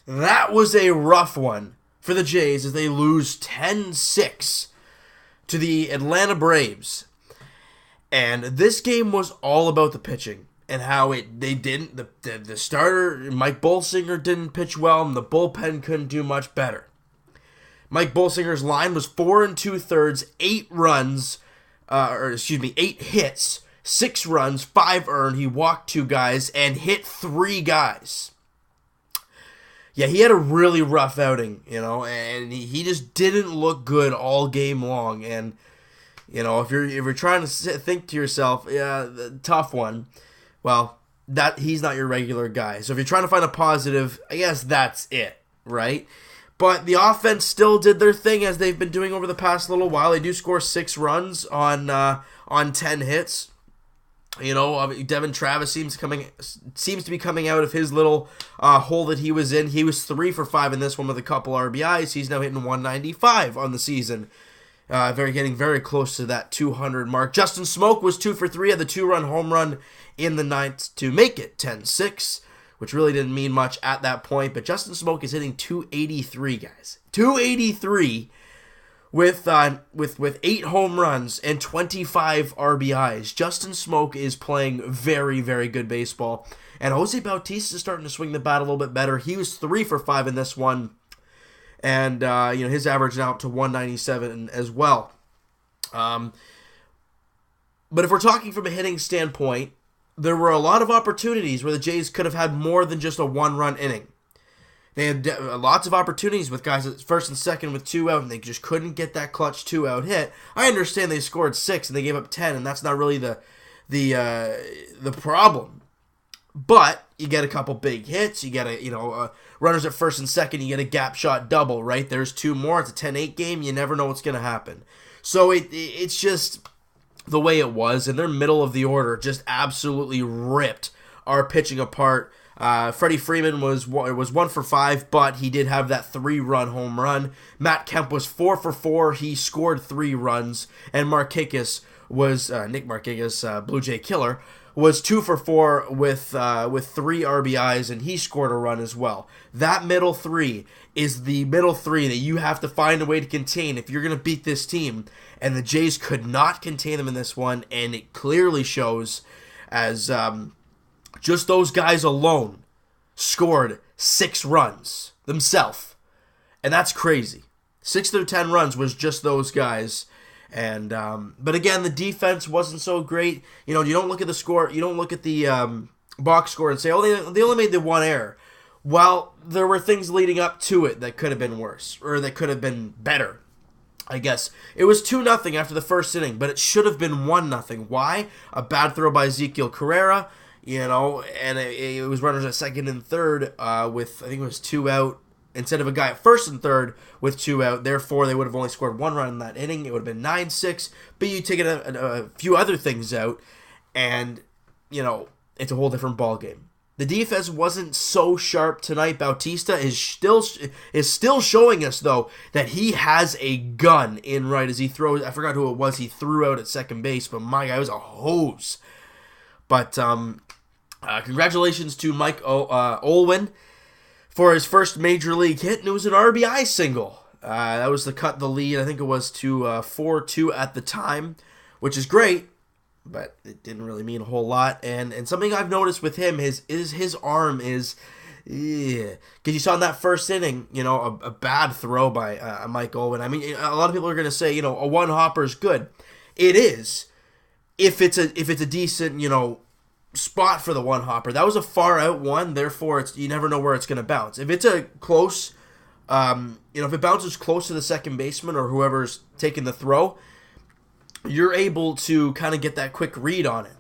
That was a rough one for the Jays as they lose 10-6 to the Atlanta Braves. And this game was all about the pitching and how the starter, Mike Bolsinger, didn't pitch well, and the bullpen couldn't do much better. Mike Bolsinger's line was 4 2/3, 8 hits, 6 runs, 5 earned. He walked 2 guys and hit 3 guys. Yeah, he had a really rough outing, and he just didn't look good all game long. And if you're trying to think to yourself, yeah, tough one. Well, that he's not your regular guy. So if you're trying to find a positive, I guess that's it, right? But the offense still did their thing as they've been doing over the past little while. They do score 6 runs on 10 hits. Devin Travis seems to be coming out of his little hole that he was in. He was 3 for 5 in this one with a couple RBIs. He's now hitting 195 on the season. Getting very close to that 200 mark. Justin Smoak was 2 for 3, had the 2-run home run in the ninth to make it 10-6, which really didn't mean much at that point. But Justin Smoak is hitting 283, guys. 283 with 8 home runs and 25 RBIs. Justin Smoak is playing very, very good baseball. And Jose Bautista is starting to swing the bat a little bit better. He was 3 for 5 in this one. And, his average now up to 197 as well. But if we're talking from a hitting standpoint, there were a lot of opportunities where the Jays could have had more than just a 1-run inning. They had lots of opportunities with guys at first and second with 2 out, and they just couldn't get that clutch 2-out hit. I understand they scored 6 and they gave up 10, and that's not really the problem. But you get a couple big hits, you get runners at first and second, you get a gap shot double, right? There's 2 more. It's a 10-8 game. You never know what's going to happen. So it's just the way it was, and their middle of the order just absolutely ripped our pitching apart. Freddie Freeman was 1 for 5, but he did have that 3-run home run. Matt Kemp was 4 for 4. He scored 3 runs, and Markakis was Nick Markakis, Blue Jay killer, was 2 for 4 with 3 RBIs, and he scored a run as well. That middle 3 is the middle 3 that you have to find a way to contain if you're going to beat this team. And the Jays could not contain them in this one, and it clearly shows as just those guys alone scored 6 runs themselves. And that's crazy. 6 through 10 runs was just those guys. And but again, the defense wasn't so great. You don't look at the score, you don't look at the box score and say, oh, they only made the 1 error. Well, there were things leading up to it that could have been worse, or that could have been better, I guess. It was 2-0 after the first inning, but it should have been 1-0. Why? A bad throw by Ezekiel Carrera, and it was runners at second and third with, I think it was 2 out, instead of a guy at first and third with 2 out. Therefore, they would have only scored 1 run in that inning. It would have been 9-6, but you take a few other things out, and, it's a whole different ballgame. The defense wasn't so sharp tonight. Bautista is still showing us, though, that he has a gun in right as he throws. I forgot who it was he threw out at second base, but my guy was a hose. But congratulations to Mike Olwin for his first major league hit, and it was an RBI single. That was to cut the lead. I think it was to 4-2 at the time, which is great. But it didn't really mean a whole lot. And something I've noticed with him is his arm is, because you saw in that first inning, a bad throw by Mike Owen. I mean, a lot of people are going to say, a 1-hopper is good. It is, if it's a decent, spot for the 1-hopper. That was a far out one. Therefore, you never know where it's going to bounce. If it's a close, if it bounces close to the second baseman or whoever's taking the throw, you're able to kind of get that quick read on it.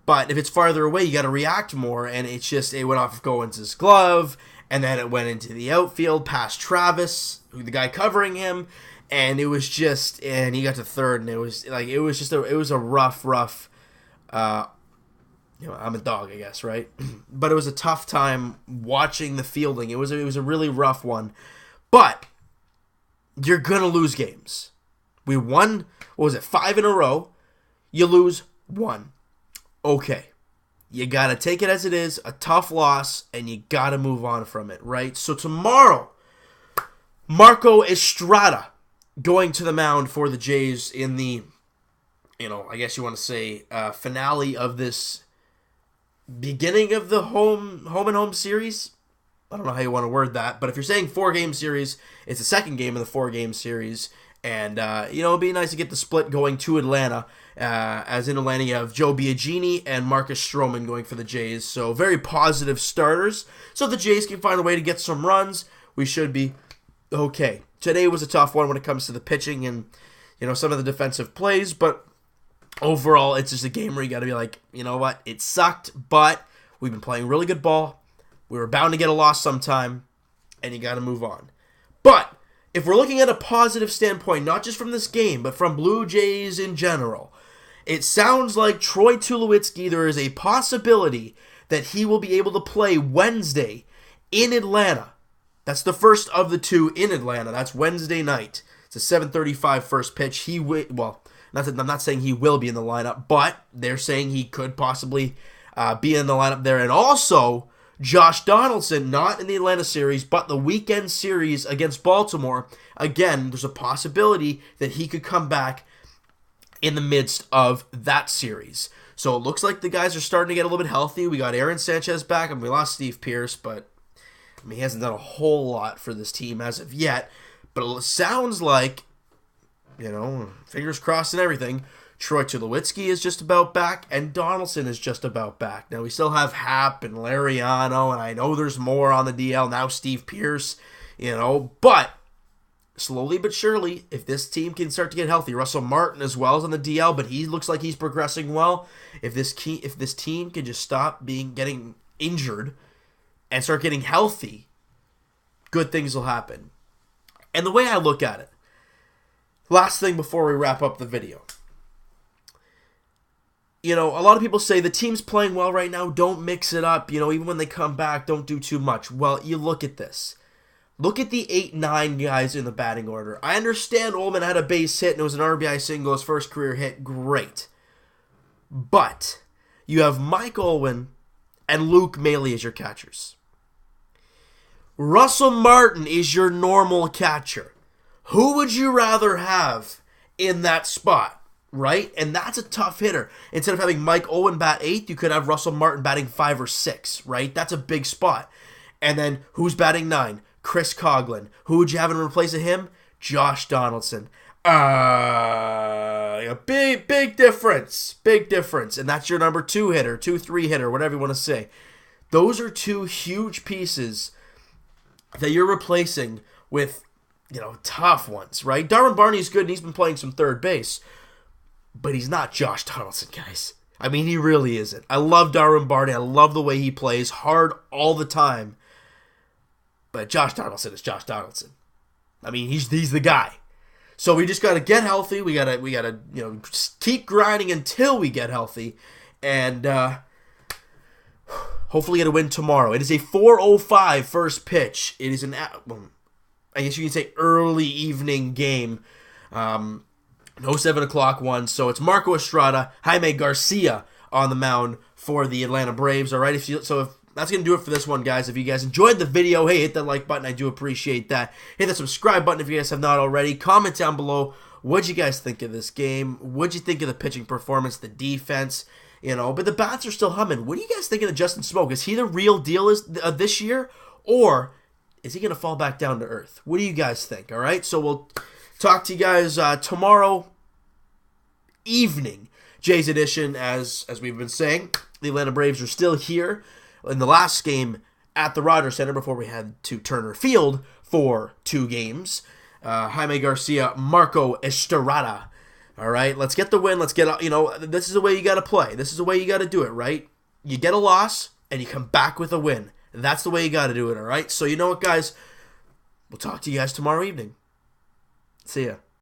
But if it's farther away, you got to react more, and it went off of Goins' glove, and then it went into the outfield past Travis, the guy covering him, and it was just, and he got to third, and it was a rough, I'm a dog, I guess, right? But it was a tough time watching the fielding. It was a really rough one, but you're gonna lose games. We won, 5 in a row? You lose 1. Okay. You got to take it as it is, a tough loss, and you got to move on from it, right? So tomorrow, Marco Estrada going to the mound for the Jays in the, I guess you want to say, finale of this beginning of the home and home series. I don't know how you want to word that, but if you're saying 4-game series, it's the second game of the 4-game series, and it'd be nice to get the split going to Atlanta. As in Atlanta, you have Joe Biagini and Marcus Stroman going for the Jays, so very positive starters. So if the Jays can find a way to get some runs, we should be okay. Today was a tough one when it comes to the pitching and some of the defensive plays, but overall, it's just a game where you got to be like, you know what, it sucked, but we've been playing really good ball. We were bound to get a loss sometime, and you got to move on. But if we're looking at a positive standpoint, not just from this game, but from Blue Jays in general, it sounds like Troy Tulowitzki, there is a possibility that he will be able to play Wednesday in Atlanta. That's the first of the two in Atlanta. That's Wednesday night. It's a 7:35 first pitch. I'm not saying he will be in the lineup, but they're saying he could possibly be in the lineup there. And also, Josh Donaldson, not in the Atlanta series, but the weekend series against Baltimore. Again, there's a possibility that he could come back in the midst of that series. So it looks like the guys are starting to get a little bit healthy. We got Aaron Sanchez back, and we lost Steve Pearce, but he hasn't done a whole lot for this team as of yet. But it sounds like, fingers crossed and everything, Troy Tulowitzki is just about back, and Donaldson is just about back. Now, we still have Happ and Lariano, and I know there's more on the DL. Now Steve Pearce, but slowly but surely, if this team can start to get healthy, Russell Martin as well is on the DL, but he looks like he's progressing well. If this team can just stop getting injured and start getting healthy, good things will happen. And the way I look at it, last thing before we wrap up the video, a lot of people say the team's playing well right now, don't mix it up, even when they come back, don't do too much. Well, you look at this. Look at the 8-9 guys in the batting order. I understand Ullman had a base hit and it was an RBI single, his first career hit. Great. But you have Mike Owen and Luke Maile as your catchers. Russell Martin is your normal catcher. Who would you rather have in that spot, right? And that's a tough hitter. Instead of having Mike Owen bat 8th, you could have Russell Martin batting 5 or 6, right? That's a big spot. And then who's batting 9? Chris Coughlin. Who would you have in replace of him? Josh Donaldson. Big difference. Big difference. And that's your number 2 hitter, 2-3 hitter, whatever you want to say. Those are two huge pieces that you're replacing with, tough ones, right? Darwin Barney's good and he's been playing some third base, but he's not Josh Donaldson, guys. He really isn't. I love Darwin Barney. I love the way he plays hard all the time. But Josh Donaldson is Josh Donaldson. He's the guy. So we just got to get healthy. We gotta just keep grinding until we get healthy, and hopefully get a win tomorrow. It is a 4:05 first pitch. It is I guess you can say early evening game. No 7 o'clock one. So it's Marco Estrada, Jaime Garcia on the mound for the Atlanta Braves. All right, if that's going to do it for this one, guys. If you guys enjoyed the video, hey, hit that like button. I do appreciate that. Hit that subscribe button if you guys have not already. Comment down below. What'd you guys think of this game? What'd you think of the pitching performance, the defense? But the bats are still humming. What do you guys think of Justin Smoke? Is he the real deal this year? Or is he going to fall back down to earth? What do you guys think? All right, so we'll talk to you guys tomorrow evening. Jays edition, as we've been saying. The Atlanta Braves are still here. In the last game at the Rogers Center before we had to Turner Field for 2 games. Jaime Garcia, Marco Estrada. All right, let's get the win. Let's get, this is the way you got to play. This is the way you got to do it, right? You get a loss and you come back with a win. That's the way you got to do it, all right? So you know what, guys? We'll talk to you guys tomorrow evening. See ya.